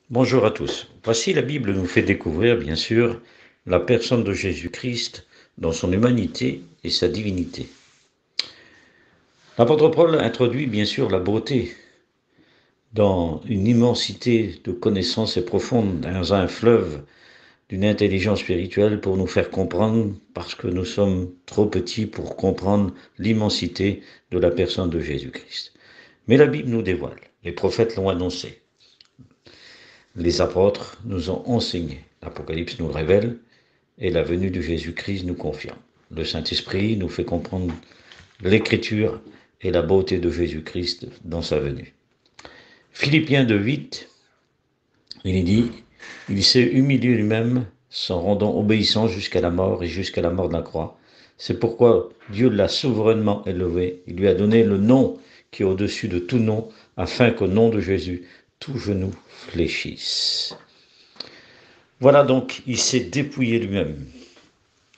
Bonjour à tous. Voici la Bible nous fait découvrir, bien sûr, la personne de Jésus-Christ dans son humanité et sa divinité. L'apôtre Paul introduit bien sûr la beauté dans une immensité de connaissances et profonde, dans un fleuve d'une intelligence spirituelle pour nous faire comprendre, parce que nous sommes trop petits pour comprendre l'immensité de la personne de Jésus-Christ. Mais la Bible nous dévoile, les prophètes l'ont annoncé, les apôtres nous ont enseigné, l'Apocalypse nous le révèle, et la venue de Jésus-Christ nous confirme. Le Saint-Esprit nous fait comprendre l'Écriture et la beauté de Jésus-Christ dans sa venue. Philippiens 2,8, il dit, il s'est humilié lui-même, s'en rendant obéissant jusqu'à la mort et jusqu'à la mort de la croix. C'est pourquoi Dieu l'a souverainement élevé. Il lui a donné le nom qui est au-dessus de tout nom, afin qu'au nom de Jésus, tout genou fléchisse. Voilà donc, il s'est dépouillé lui-même,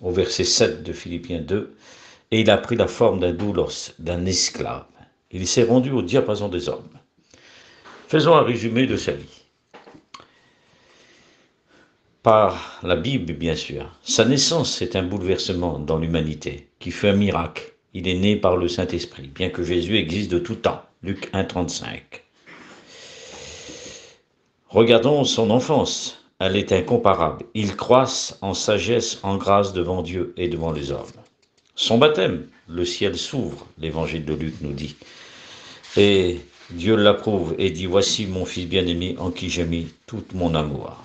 au verset 7 de Philippiens 2, et il a pris la forme d'un doulos, d'un esclave. Il s'est rendu au diapason des hommes. Faisons un résumé de sa vie. Par la Bible, bien sûr. Sa naissance est un bouleversement dans l'humanité, qui fait un miracle. Il est né par le Saint-Esprit, bien que Jésus existe de tout temps. Luc 1,35. Regardons son enfance. Elle est incomparable. Il croisse en sagesse, en grâce devant Dieu et devant les hommes. Son baptême, le ciel s'ouvre, l'évangile de Luc nous dit. Et Dieu l'approuve et dit, voici mon fils bien-aimé en qui j'ai mis tout mon amour.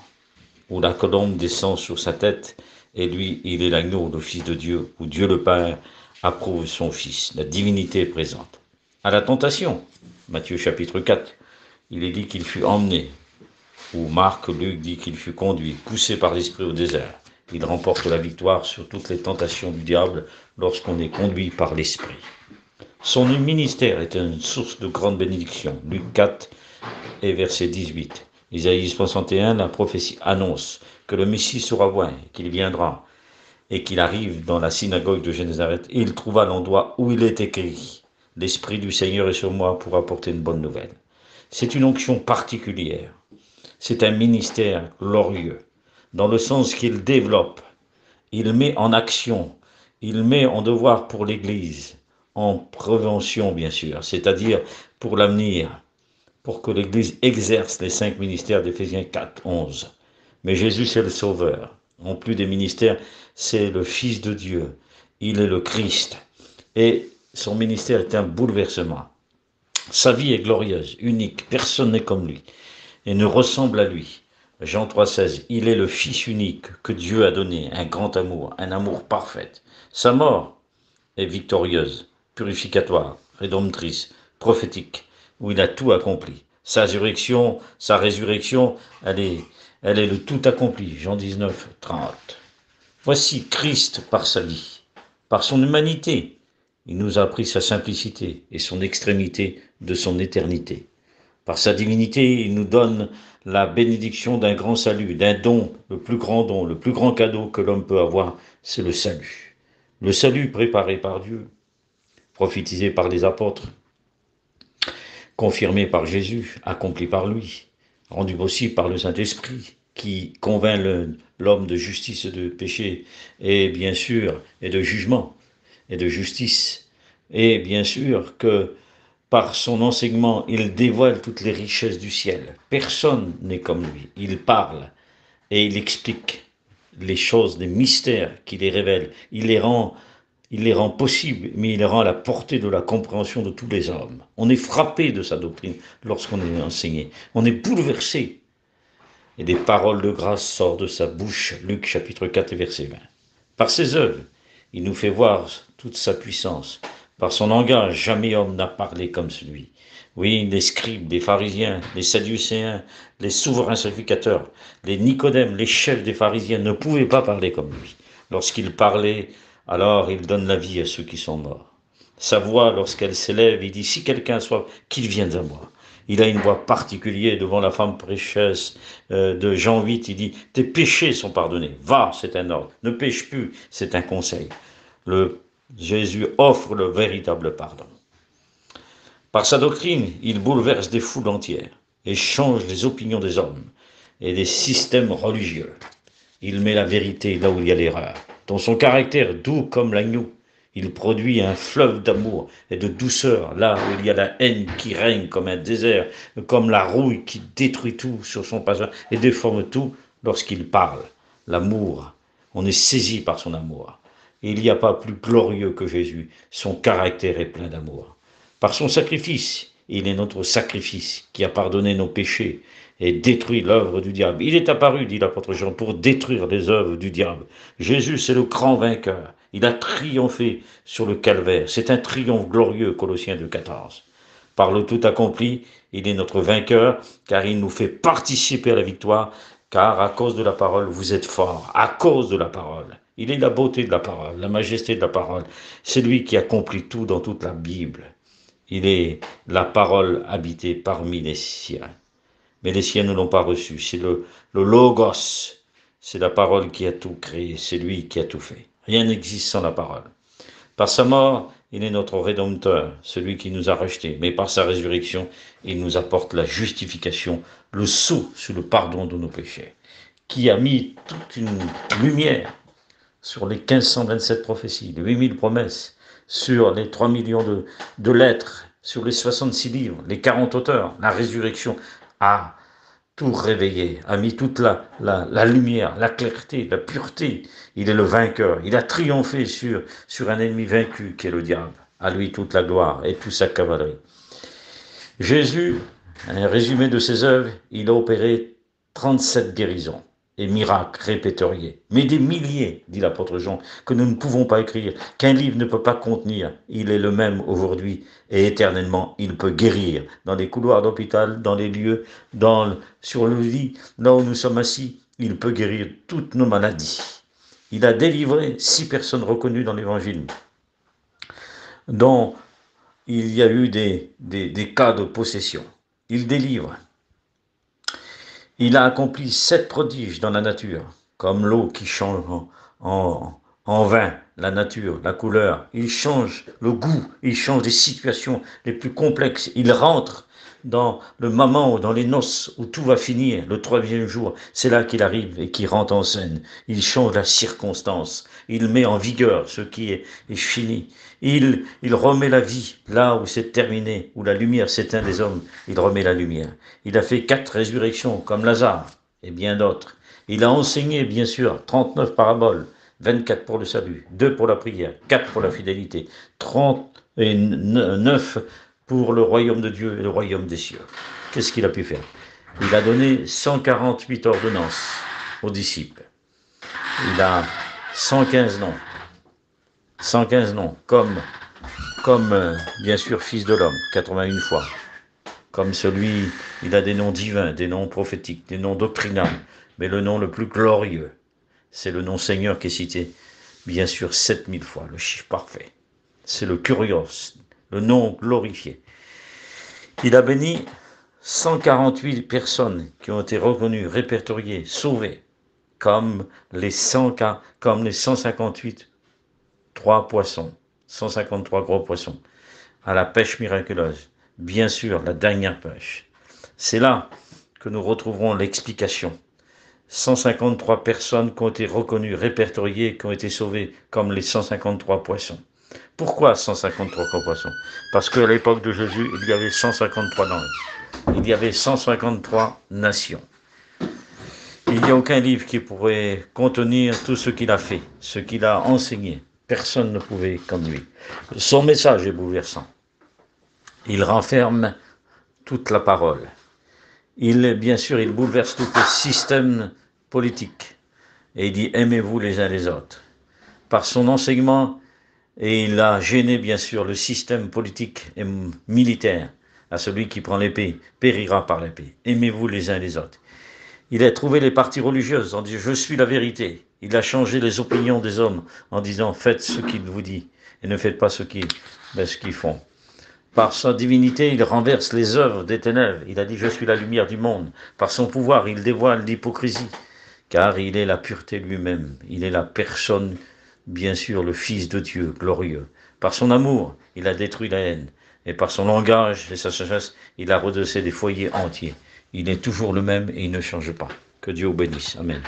Où la colombe descend sur sa tête, et lui, il est l'agneau, le Fils de Dieu, où Dieu le Père approuve son Fils. La divinité est présente. À la tentation, Matthieu chapitre 4, il est dit qu'il fut emmené, où Luc dit qu'il fut conduit, poussé par l'Esprit au désert. Il remporte la victoire sur toutes les tentations du diable lorsqu'on est conduit par l'Esprit. Son ministère est une source de grande bénédiction. Luc 4 et verset 18. Isaïe 61, la prophétie annonce que le Messie sera loin, qu'il viendra, et qu'il arrive dans la synagogue de Génézareth, et il trouva l'endroit où il est écrit « L'Esprit du Seigneur est sur moi pour apporter une bonne nouvelle ». C'est une onction particulière. C'est un ministère glorieux, dans le sens qu'il développe, il met en action, il met en devoir pour l'Église, en prévention bien sûr, c'est-à-dire pour l'avenir, pour que l'Église exerce les 5 ministères d'Éphésiens 4, 11. Mais Jésus, c'est le Sauveur. En plus des ministères, c'est le Fils de Dieu. Il est le Christ. Et son ministère est un bouleversement. Sa vie est glorieuse, unique. Personne n'est comme lui et ne ressemble à lui. Jean 3,16. Il est le Fils unique que Dieu a donné, un grand amour, un amour parfait. Sa mort est victorieuse, purificatoire, rédemptrice, prophétique, où il a tout accompli. Sa résurrection, elle est le tout accompli. Jean 19, 30. Voici Christ par sa vie, par son humanité. Il nous a appris sa simplicité et son extrémité de son éternité. Par sa divinité, il nous donne la bénédiction d'un grand salut, d'un don, le plus grand cadeau que l'homme peut avoir, c'est le salut. Le salut préparé par Dieu, prophétisé par les apôtres, confirmé par Jésus, accompli par lui, rendu possible par le Saint-Esprit, qui convainc l'homme de justice et de péché, et bien sûr, et de jugement, et de justice. Et bien sûr que par son enseignement, il dévoile toutes les richesses du ciel. Personne n'est comme lui. Il parle et il explique les choses, les mystères qu'il les révèle. Il les rend possibles, mais il les rend à la portée de la compréhension de tous les hommes. On est frappé de sa doctrine lorsqu'on est enseigné. On est bouleversé. Et des paroles de grâce sortent de sa bouche. Luc chapitre 4 verset 20. Par ses œuvres, il nous fait voir toute sa puissance. Par son langage, jamais homme n'a parlé comme celui. Oui, les scribes, les pharisiens, les sadducéens, les souverains sacrificateurs, les Nicodèmes, les chefs des pharisiens ne pouvaient pas parler comme lui. Lorsqu'il parlait, alors il donne la vie à ceux qui sont morts. Sa voix, lorsqu'elle s'élève, il dit, si quelqu'un a soif, qu'il vienne à moi. Il a une voix particulière devant la femme prêcheuse de Jean 8, il dit, tes péchés sont pardonnés. Va, c'est un ordre. Ne pêche plus, c'est un conseil. Jésus offre le véritable pardon. Par sa doctrine, il bouleverse des foules entières et change les opinions des hommes. et des systèmes religieux. Il met la vérité là où il y a l'erreur. Dans son caractère doux comme l'agneau, il produit un fleuve d'amour et de douceur là où il y a la haine qui règne comme un désert, comme la rouille qui détruit tout sur son passage et déforme tout lorsqu'il parle. L'amour, on est saisi par son amour. Et il n'y a pas plus glorieux que Jésus. Son caractère est plein d'amour. Par son sacrifice, il est notre sacrifice qui a pardonné nos péchés et détruit l'œuvre du diable. Il est apparu, dit l'apôtre Jean, pour détruire les œuvres du diable. Jésus, c'est le grand vainqueur. Il a triomphé sur le calvaire. C'est un triomphe glorieux, Colossiens 2,14. Par le tout accompli, il est notre vainqueur, car il nous fait participer à la victoire, car à cause de la parole, vous êtes forts, à cause de la parole. Il est la beauté de la parole, la majesté de la parole. C'est lui qui accomplit tout dans toute la Bible. Il est la parole habitée parmi les siens. Mais les siens ne l'ont pas reçu. C'est le Logos. C'est la parole qui a tout créé. C'est lui qui a tout fait. Rien n'existe sans la parole. Par sa mort, il est notre Rédempteur, celui qui nous a rachetés. Mais par sa résurrection, il nous apporte la justification, le sceau sur le pardon de nos péchés, qui a mis toute une lumière sur les 1527 prophéties, les 8000 promesses, sur les 3 millions de lettres, sur les 66 livres, les 40 auteurs, la résurrection a tout réveillé, a mis toute la lumière, la clarté, la pureté. Il est le vainqueur, il a triomphé sur un ennemi vaincu qui est le diable. À lui toute la gloire et toute sa cavalerie. Jésus, un résumé de ses œuvres, il a opéré 37 guérisons et miracles répertoriés. Mais des milliers, dit l'apôtre Jean, que nous ne pouvons pas écrire, qu'un livre ne peut pas contenir. Il est le même aujourd'hui et éternellement. Il peut guérir dans les couloirs d'hôpital, dans les lieux, sur le lit, là où nous sommes assis. Il peut guérir toutes nos maladies. Il a délivré 6 personnes reconnues dans l'évangile, dont il y a eu des cas de possession. Il délivre. Il a accompli 7 prodiges dans la nature, comme l'eau qui change en vin, la nature, la couleur. Il change le goût, il change les situations les plus complexes. Il rentre dans le moment ou dans les noces où tout va finir, le 3e jour. C'est là qu'il arrive et qu'il rentre en scène. Il change la circonstance. Il met en vigueur ce qui est fini. Il remet la vie là où c'est terminé, où la lumière s'éteint des hommes. Il remet la lumière. Il a fait 4 résurrections comme Lazare et bien d'autres. Il a enseigné, bien sûr, 39 paraboles, 24 pour le salut, 2 pour la prière, 4 pour la fidélité, 39 pour le royaume de Dieu et le royaume des cieux. Qu'est-ce qu'il a pu faire? Il a donné 148 ordonnances aux disciples. Il a 115 noms. 115 noms, comme bien sûr fils de l'homme, 81 fois. Comme celui, il a des noms divins, des noms prophétiques, des noms doctrinaux. Mais le nom le plus glorieux, c'est le nom Seigneur qui est cité, bien sûr, 7000 fois, le chiffre parfait. C'est le Kurios, le nom glorifié. Il a béni 148 personnes qui ont été reconnues, répertoriées, sauvées, comme les 158 poissons, 153 gros poissons, à la pêche miraculeuse. Bien sûr, la dernière pêche. C'est là que nous retrouverons l'explication. 153 personnes qui ont été reconnues, répertoriées, qui ont été sauvées, comme les 153 poissons. Pourquoi 153 poissons? Parce qu'à l'époque de Jésus, il y avait 153 langues. Il y avait 153 nations. Il n'y a aucun livre qui pourrait contenir tout ce qu'il a fait, ce qu'il a enseigné. Personne ne pouvait comme lui. Son message est bouleversant. Il renferme toute la parole. Bien sûr, il bouleverse tout le système politique. Et il dit, aimez-vous les uns les autres. Par son enseignement, et il a gêné, bien sûr, le système politique et militaire. À celui qui prend l'épée, périra par l'épée. Aimez-vous les uns les autres. Il a trouvé les partis religieuses en disant, je suis la vérité. Il a changé les opinions des hommes en disant, faites ce qu'il vous dit et ne faites pas ce qu'ils font. Par sa divinité, il renverse les œuvres des ténèbres. Il a dit, je suis la lumière du monde. Par son pouvoir, il dévoile l'hypocrisie, car il est la pureté lui-même. Il est la personne, bien sûr, le Fils de Dieu, glorieux. Par son amour, il a détruit la haine. Et par son langage et sa sagesse, il a redressé des foyers entiers. Il est toujours le même et il ne change pas. Que Dieu vous bénisse. Amen.